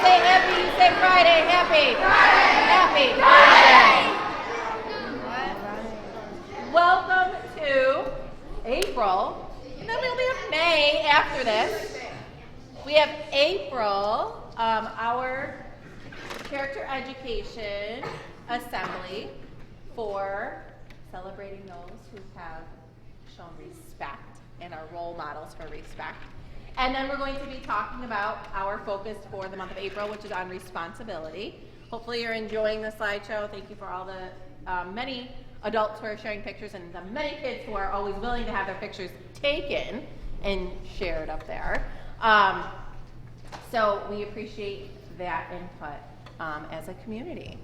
say happy, you say Friday. Happy. Friday. Happy Friday. Welcome to April. And then we'll have May after this. We have April, our character education assembly for celebrating those who have shown respect and are role models for respect. And then we're going to be talking about our focus for the month of April, which is on responsibility. Hopefully you're enjoying the slideshow. Thank you for all the many adults who are sharing pictures and the many kids who are always willing to have their pictures taken and shared up there. So we appreciate that input as a community.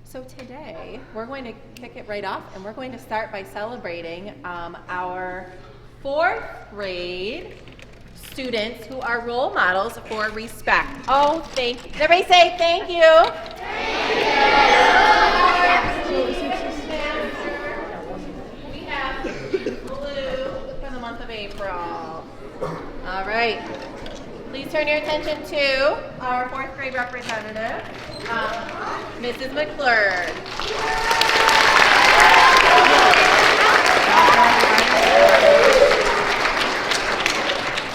So today we're going to kick it right off, and we're going to start by celebrating our 4th grade students who are role models for respect. Oh, thank you. Everybody say thank you. Thank you. We have blue for the month of April. All right. Please turn your attention to our 4th grade representative, Mrs. McClure.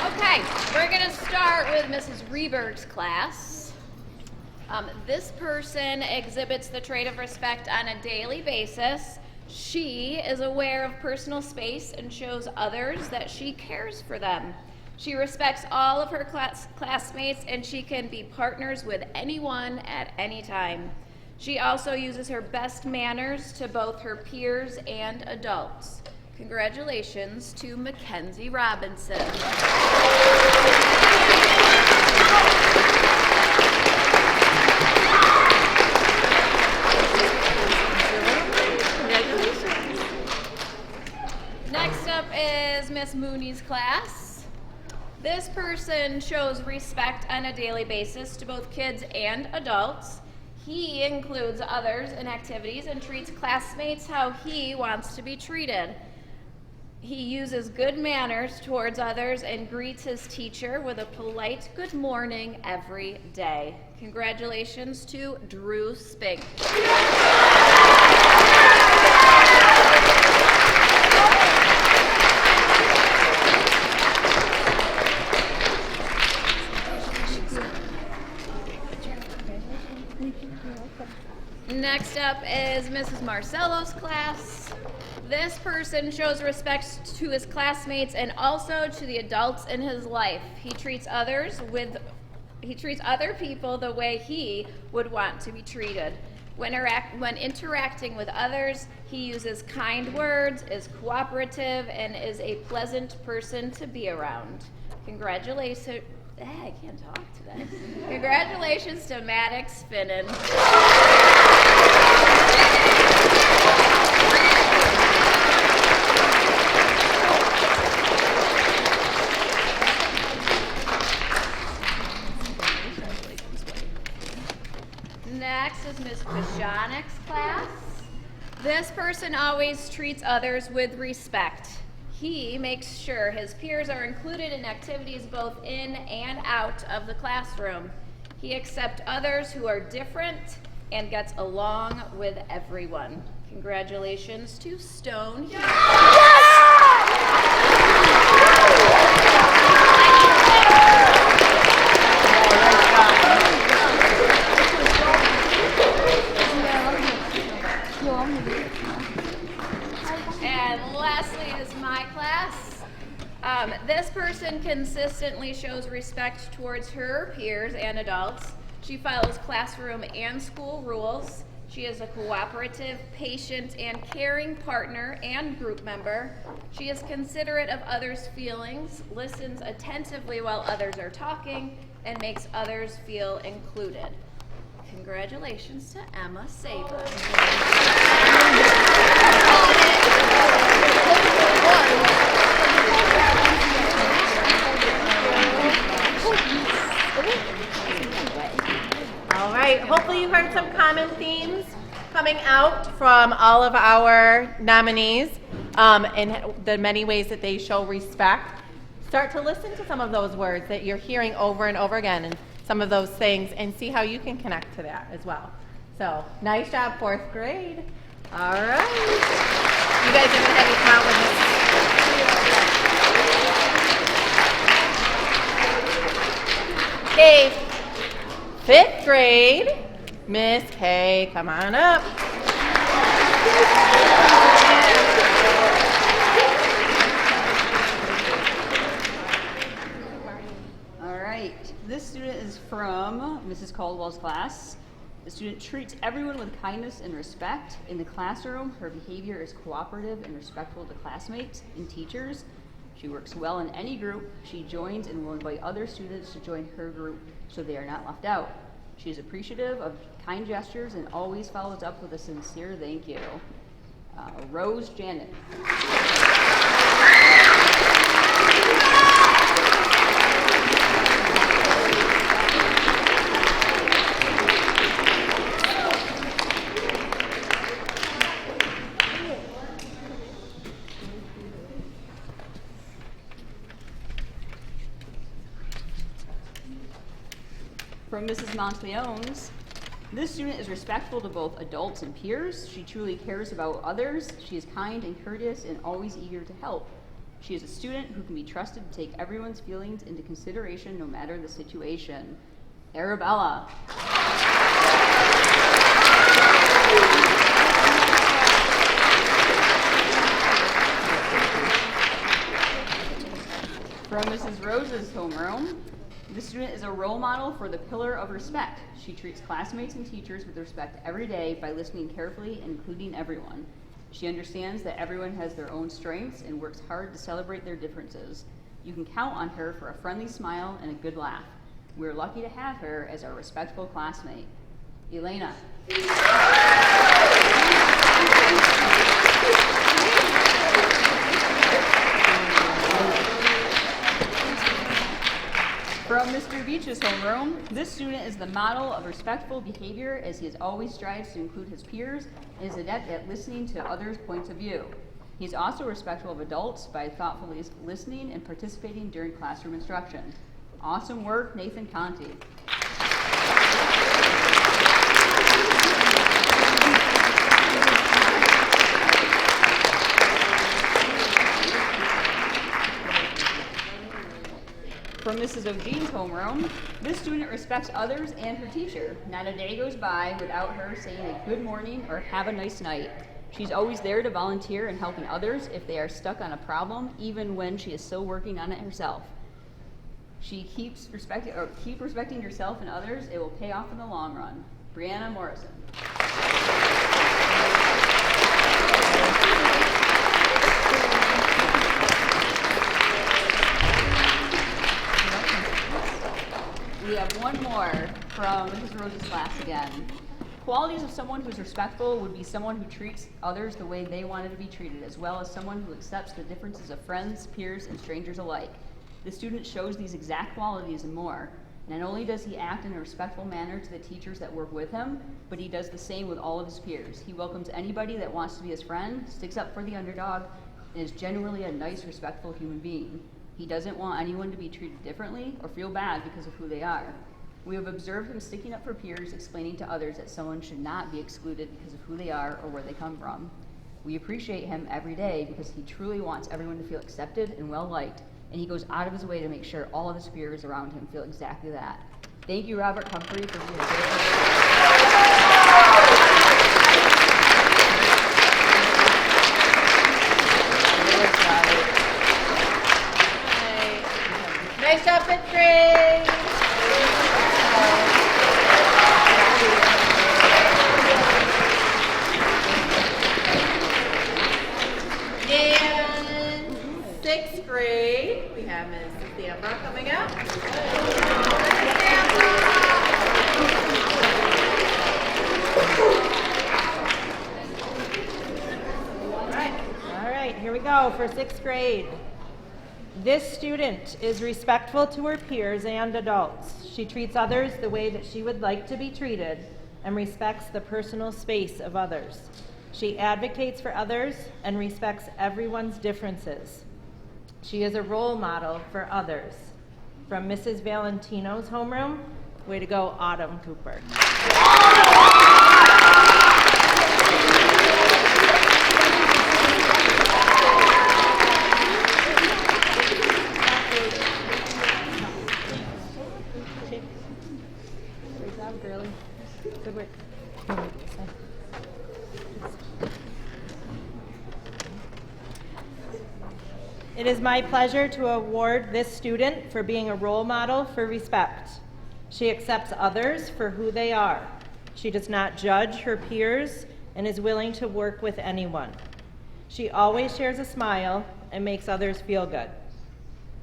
Okay, we're going to start with Mrs. Reberg's class. This person exhibits the trait of respect on a daily basis. She is aware of personal space and shows others that she cares for them. She respects all of her classmates, and she can be partners with anyone at any time. She also uses her best manners to both her peers and adults. Congratulations to Mackenzie Robinson. Congratulations. Next up is Miss Mooney's class. This person shows respect on a daily basis to both kids and adults. He includes others in activities and treats classmates how he wants to be treated. He uses good manners towards others and greets his teacher with a polite good morning every day. Congratulations to Drew Spink. Next up is Mrs. Marcello's class. This person shows respect to his classmates and also to the adults in his life. He treats other people the way he would want to be treated. When interacting with others, he uses kind words, is cooperative, and is a pleasant person to be around. Congratulations. I can't talk today. Congratulations to Maddox Finnan. Next is Ms. Pashonik's class. This person always treats others with respect. He makes sure his peers are included in activities both in and out of the classroom. He accepts others who are different and gets along with everyone. Congratulations to Stone. And lastly is my class. This person consistently shows respect towards her peers and adults. She follows classroom and school rules. She is a cooperative, patient, and caring partner and group member. She is considerate of others' feelings, listens attentively while others are talking, and makes others feel included. Congratulations to Emma Saber. All right, hopefully you heard some common themes coming out from all of our nominees and the many ways that they show respect. Start to listen to some of those words that you're hearing over and over again and some of those things and see how you can connect to that as well. So, nice job, 4th grade. All right. You guys are going to have me come out with this. Okay, 5th grade, Miss Kay, come on up. All right, this student is from Mrs. Caldwell's class. The student treats everyone with kindness and respect. In the classroom, her behavior is cooperative and respectful to classmates and teachers. She works well in any group. She joins and will invite other students to join her group so they are not left out. She is appreciative of kind gestures and always follows up with a sincere thank you. Rose Janet. From Mrs. Montleone's, this student is respectful to both adults and peers. She truly cares about others. She is kind and courteous and always eager to help. She is a student who can be trusted to take everyone's feelings into consideration no matter the situation. Arabella. From Mrs. Rose's homeroom, this student is a role model for the pillar of respect. She treats classmates and teachers with respect every day by listening carefully and including everyone. She understands that everyone has their own strengths and works hard to celebrate their differences. You can count on her for a friendly smile and a good laugh. We're lucky to have her as our respectful classmate. Elena. From Mr. Beach's homeroom, this student is the model of respectful behavior as he always strives to include his peers and is adept at listening to others' points of view. He's also respectful of adults by thoughtfully listening and participating during classroom instruction. Awesome work, Nathan Conti. From Mrs. O'Gene's homeroom, this student respects others and her teacher. Not a day goes by without her saying a good morning or have a nice night. She's always there to volunteer and helping others if they are stuck on a problem, even when she is still working on it herself. Keep respecting yourself and others. It will pay off in the long run. Brianna Morrison. We have one more from Mrs. Rose's class again. Qualities of someone who's respectful would be someone who treats others the way they wanted to be treated, as well as someone who accepts the differences of friends, peers, and strangers alike. The student shows these exact qualities and more. Not only does he act in a respectful manner to the teachers that work with him, but he does the same with all of his peers. He welcomes anybody that wants to be his friend, sticks up for the underdog, and is genuinely a nice, respectful human being. He doesn't want anyone to be treated differently or feel bad because of who they are. We have observed him sticking up for peers, explaining to others that someone should not be excluded because of who they are or where they come from. We appreciate him every day because he truly wants everyone to feel accepted and well-liked, and he goes out of his way to make sure all of his peers around him feel exactly that. Thank you, Robert Humphrey, for being Nice job, 5th grade. And 6th grade, we have Ms. Stamper coming up. All right, here we go for 6th grade. This student is respectful to her peers and adults. She treats others the way that she would like to be treated and respects the personal space of others. She advocates for others and respects everyone's differences. She is a role model for others. From Mrs. Valentino's homeroom, Way to go, Autumn Cooper. Great job, girlie. Good work. It is my pleasure to award this student for being a role model for respect. She accepts others for who they are. She does not judge her peers and is willing to work with anyone. She always shares a smile and makes others feel good.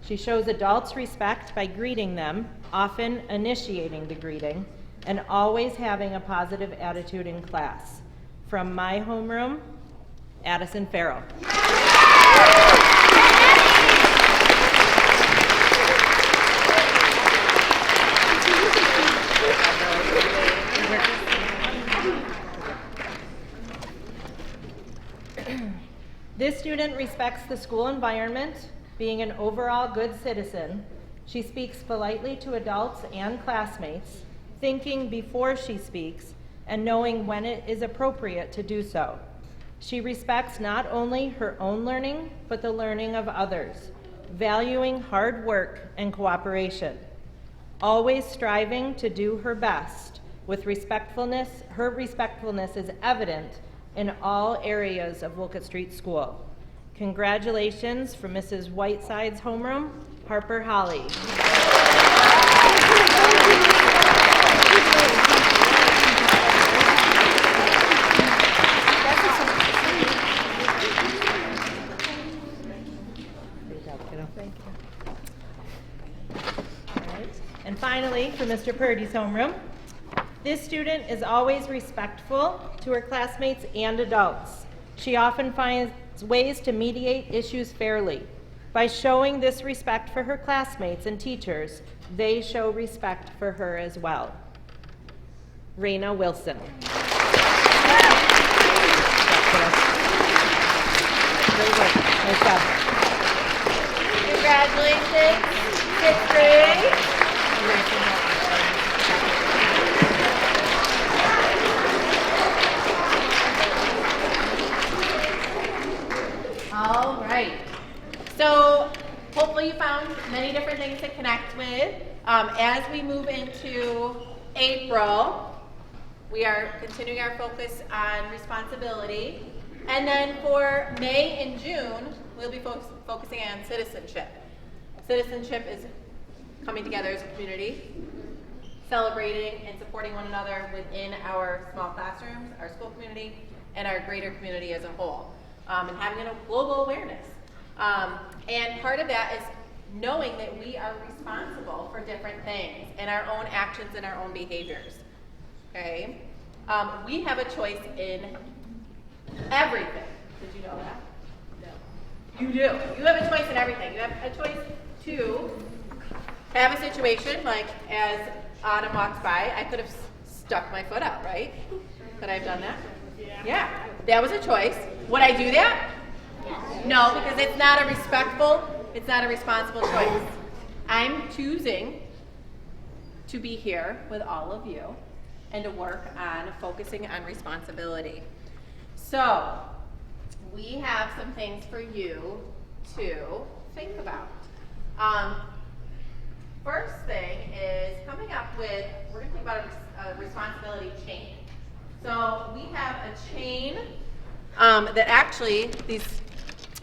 She shows adults respect by greeting them, often initiating the greeting, and always having a positive attitude in class. From my homeroom, Addison Farrell. This student respects the school environment, being an overall good citizen. She speaks politely to adults and classmates, thinking before she speaks and knowing when it is appropriate to do so. She respects not only her own learning, but the learning of others, valuing hard work and cooperation, always striving to do her best with respectfulness. Her respectfulness is evident in all areas of Wolcott Street School. Congratulations from Mrs. Whiteside's homeroom, Harper Holly. Thank you. All right. And finally, for Mr. Purdy's homeroom, this student is always respectful to her classmates and adults. She often finds ways to mediate issues fairly. By showing this respect for her classmates and teachers, they show respect for her as well. Raina Wilson. Great work. Nice job. Congratulations, 6th grade. All right. So hopefully you found many different things to connect with. As we move into April, we are continuing our focus on responsibility. And then for May and June, we'll be focusing on citizenship. Citizenship is coming together as a community, celebrating and supporting one another within our small classrooms, our school community, and our greater community as a whole, and having a global awareness. And part of that is knowing that we are responsible for different things and our own actions and our own behaviors. Okay? We have a choice in everything. Did you know that? No. You do. You have a choice in everything. You have a choice to have a situation like as Autumn walked by, I could have stuck my foot out, right? Could I have done that? Yeah. That was a choice. Would I do that? No, because it's not a respectful, it's not a responsible choice. I'm choosing to be here with all of you and to work on focusing on responsibility. So, we have some things for you to think about. First thing is coming up with, we're going to think about a responsibility chain. So we have a chain that actually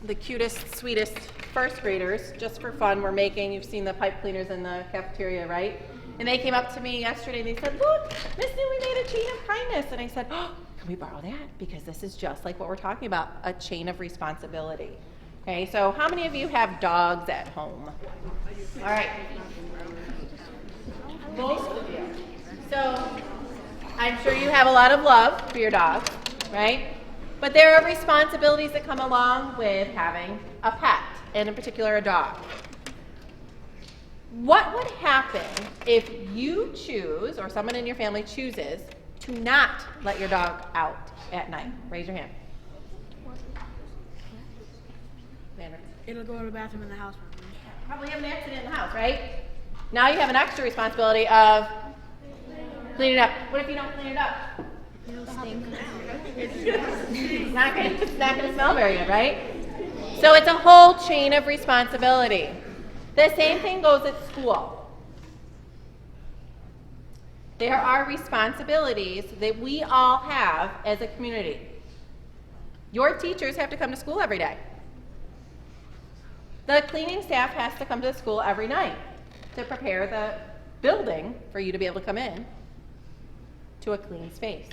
the cutest, sweetest first graders, just for fun, were making. You've seen the pipe cleaners in the cafeteria, right? And they came up to me yesterday and they said, look, Miss New, we made a chain of kindness. And I said, oh, can we borrow that? Because this is just like what we're talking about, a chain of responsibility. Okay, so how many of you have dogs at home? All right. Most of you. So I'm sure you have a lot of love for your dogs, right? But there are responsibilities that come along with having a pet, and in particular a dog. What would happen if you choose, or someone in your family chooses, to not let your dog out at night? Raise your hand. It'll go to the bathroom in the house. Probably have an accident in the house, right? Now you have an extra responsibility of Clean it up. What if you don't clean it up? It's not gonna smell very good, right? So it's a whole chain of responsibility. The same thing goes at school. There are responsibilities that we all have as a community. Your teachers have to come to school every day. The cleaning staff has to come to school every night to prepare the building for you to be able to come in to a clean space.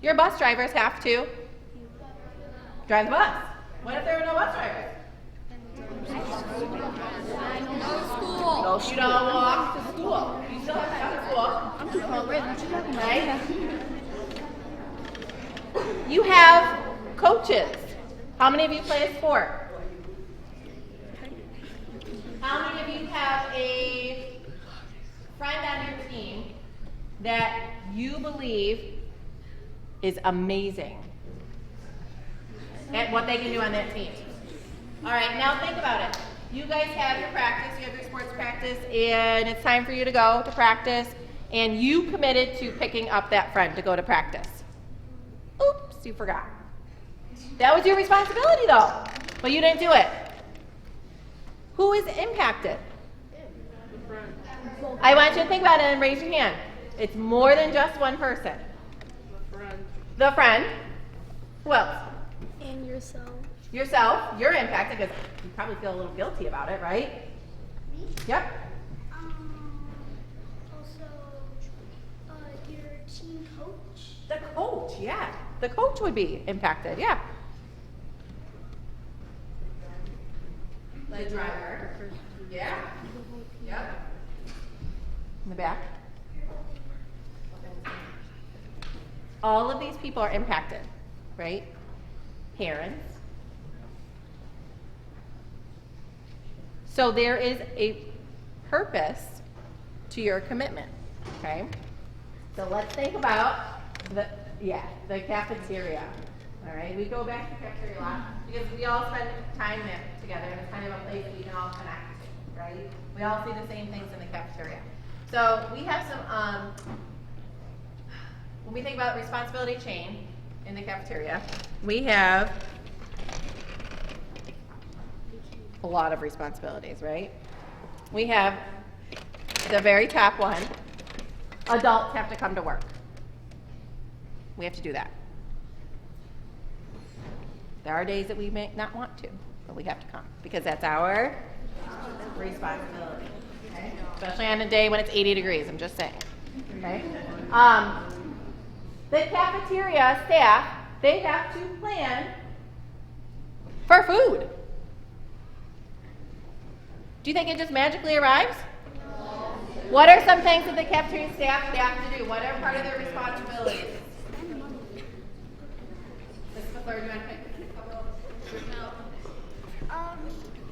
Your bus drivers have to drive the bus. What if there are no bus drivers? No, you don't walk to school. You still have to come to school. Right? You have coaches. How many of you play a sport? How many of you have a friend on your team that you believe is amazing at what they can do on that team? All right, now think about it. You guys have your practice, you have your sports practice, and it's time for you to go to practice, and you committed to picking up that friend to go to practice. Oops, you forgot. That was your responsibility though, but you didn't do it. Who is impacted? I want you to think about it and raise your hand. It's more than just one person. The friend. Who else? And yourself. Yourself. You're impacted because you probably feel a little guilty about it, right? Me? Yep. Also, your team coach. The coach, yeah. The coach would be impacted, yeah. The driver. Yeah. Yep. In the back. All of these people are impacted, right? Parents. So there is a purpose to your commitment, okay? So let's think about the cafeteria. All right, we go back to the cafeteria a lot because we all spend time there together, and it's kind of a place that we can all connect to, right? We all see the same things in the cafeteria. So we have some, when we think about responsibility chain in the cafeteria, we have a lot of responsibilities, right? We have the very top one, adults have to come to work. We have to do that. There are days that we may not want to, but we have to come because that's our responsibility. Okay? Especially on a day when it's 80 degrees, I'm just saying. Okay? The cafeteria staff, they have to plan for food. Do you think it just magically arrives? What are some things that the cafeteria staff have to do? What are part of their responsibilities? Do you want to pick a couple?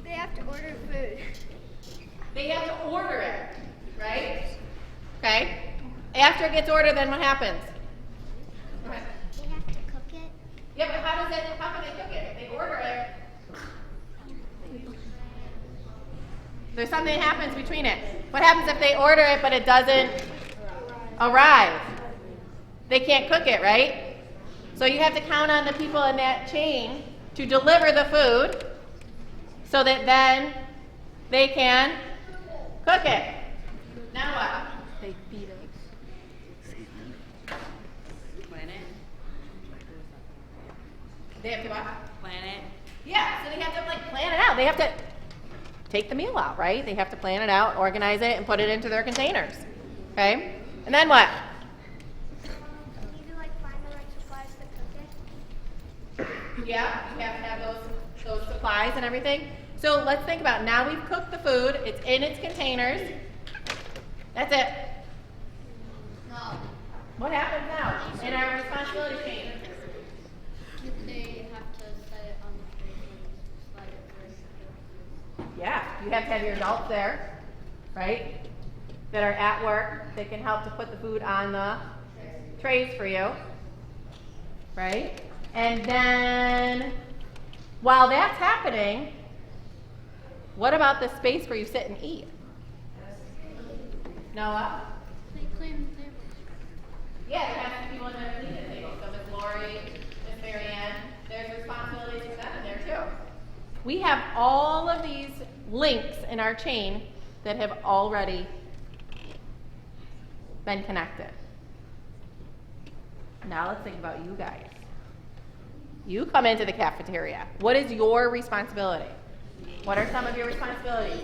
They have to order food. They have to order it, right? Okay. After it gets ordered, then what happens? Go ahead. They have to cook it. Yeah, but how can they cook it? If they order it, there's something that happens between it. What happens if they order it but it doesn't arrive? They can't cook it, right? So you have to count on the people in that chain to deliver the food so that then they can cook it. Now what? They feed us. Plan it. They have to what? Plan it. Yeah, so they have to plan it out. They have to take the meal out, right? They have to plan it out, organize it, and put it into their containers. Okay? And then what? Yeah, you have to have those supplies and everything. So let's think about it. Now we've cooked the food. It's in its containers. That's it. No. What happens now in our responsibility chain? They have to set it on the fridge and slide it through. Yeah, you have to have your adults there, right? That are at work that can help to put the food on the trays for you, right? And then, while that's happening, what about the space where you sit and eat? Noah? They clean the table. Yeah, there has to be people that clean the table. So Miss Lori, Miss Marianne, there's responsibilities for them in there too. We have all of these links in our chain that have already been connected. Now let's think about you guys. You come into the cafeteria. What is your responsibility? What are some of your responsibilities?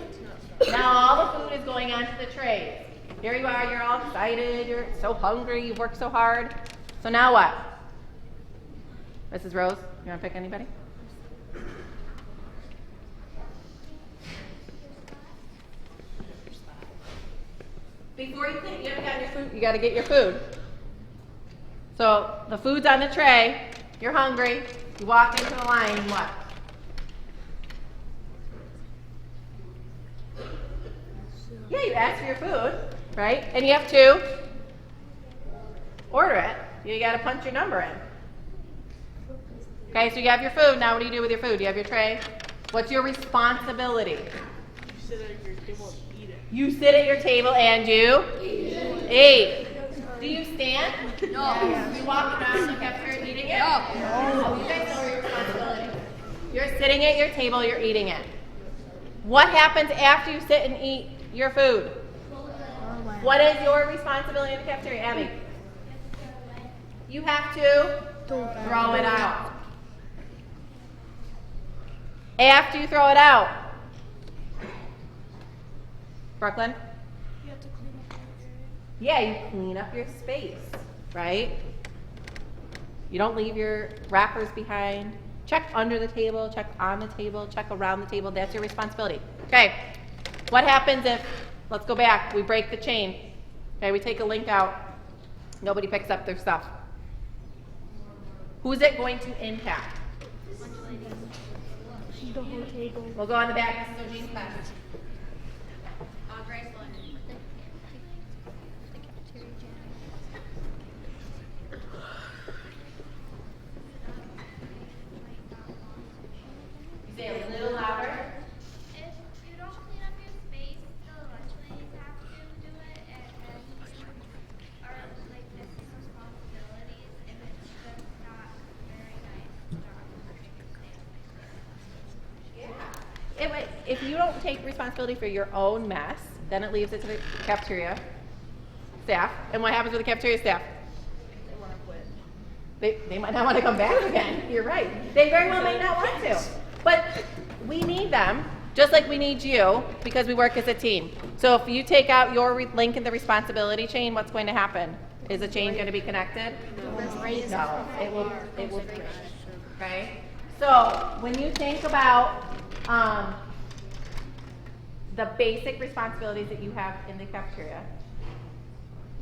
Now all the food is going onto the trays. Here you are, you're all excited, you're so hungry, you've worked so hard. So now what? Mrs. Rose, you want to pick anybody? Before you clean, you haven't gotten your food, you got to get your food. So the food's on the tray, you're hungry, you walk into the line, and what? Yeah, you ask for your food, right? And you have to order it. You got to punch your number in. Okay, so you have your food. Now what do you do with your food? You have your tray. What's your responsibility? You sit at your table and eat it. You sit at your table and you eat. Do you stand? No. You walk around the cafeteria eating it? No. You guys know your responsibility. You're sitting at your table, you're eating it. What happens after you sit and eat your food? What is your responsibility in the cafeteria, Abby? You have to throw it out. After you throw it out, Brooklyn? You have to clean up the area. Yeah, you clean up your space, right? You don't leave your wrappers behind. Check under the table, check on the table, check around the table. That's your responsibility. Okay, what happens if, let's go back, we break the chain. Okay, we take a link out. Nobody picks up their stuff. Who's it going to impact? The whole table. We'll go on the back. This is O'Gene's class. You say a little louder. If you don't clean up your space, the lunch ladies have to do it, and then you are like missing responsibilities if it's just not very nice job. If you don't take responsibility for your own mess, then it leaves it to the cafeteria staff. And what happens with the cafeteria staff? They want to quit. They might not want to come back again. You're right. They very well may not want to. But we need them, just like we need you, because we work as a team. So if you take out your link in the responsibility chain, what's going to happen? Is the chain going to be connected? No, it will break. Right? So when you think about the basic responsibilities that you have in the cafeteria,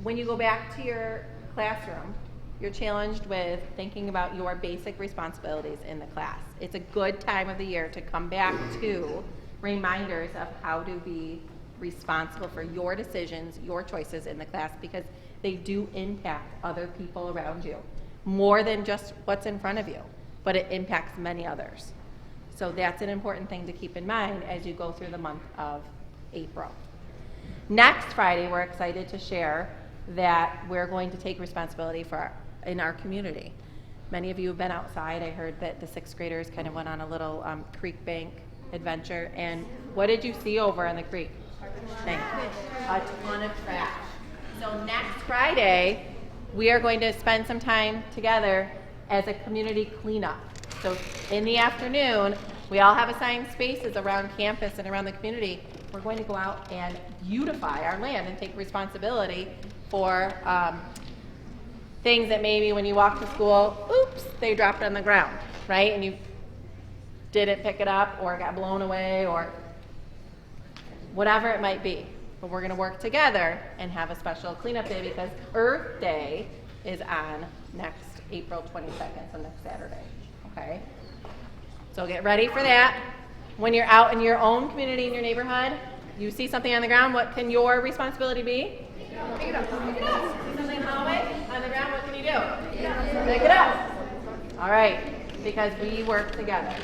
when you go back to your classroom, you're challenged with thinking about your basic responsibilities in the class. It's a good time of the year to come back to reminders of how to be responsible for your decisions, your choices in the class, because they do impact other people around you more than just what's in front of you, but it impacts many others. So that's an important thing to keep in mind as you go through the month of April. Next Friday, we're excited to share that we're going to take responsibility in our community. Many of you have been outside. I heard that the 6th graders kind of went on a little creek bank adventure. And what did you see over on the creek? A ton of trash. So next Friday, we are going to spend some time together as a community cleanup. So in the afternoon, we all have assigned spaces around campus and around the community. We're going to go out and beautify our land and take responsibility for things that maybe when you walk to school, oops, they dropped on the ground, right? And you didn't pick it up or it got blown away or whatever it might be. But we're going to work together and have a special cleanup day because Earth Day is on next April 22nd, so next Saturday, okay? So get ready for that. When you're out in your own community, in your neighborhood, you see something on the ground, what can your responsibility be? Pick it up. Pick it up. See something in the hallway, on the ground, what can you do? Pick it up. All right, because we work together.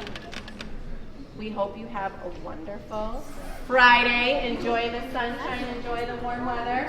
We hope you have a wonderful Friday. Enjoy the sunshine, enjoy the warm weather.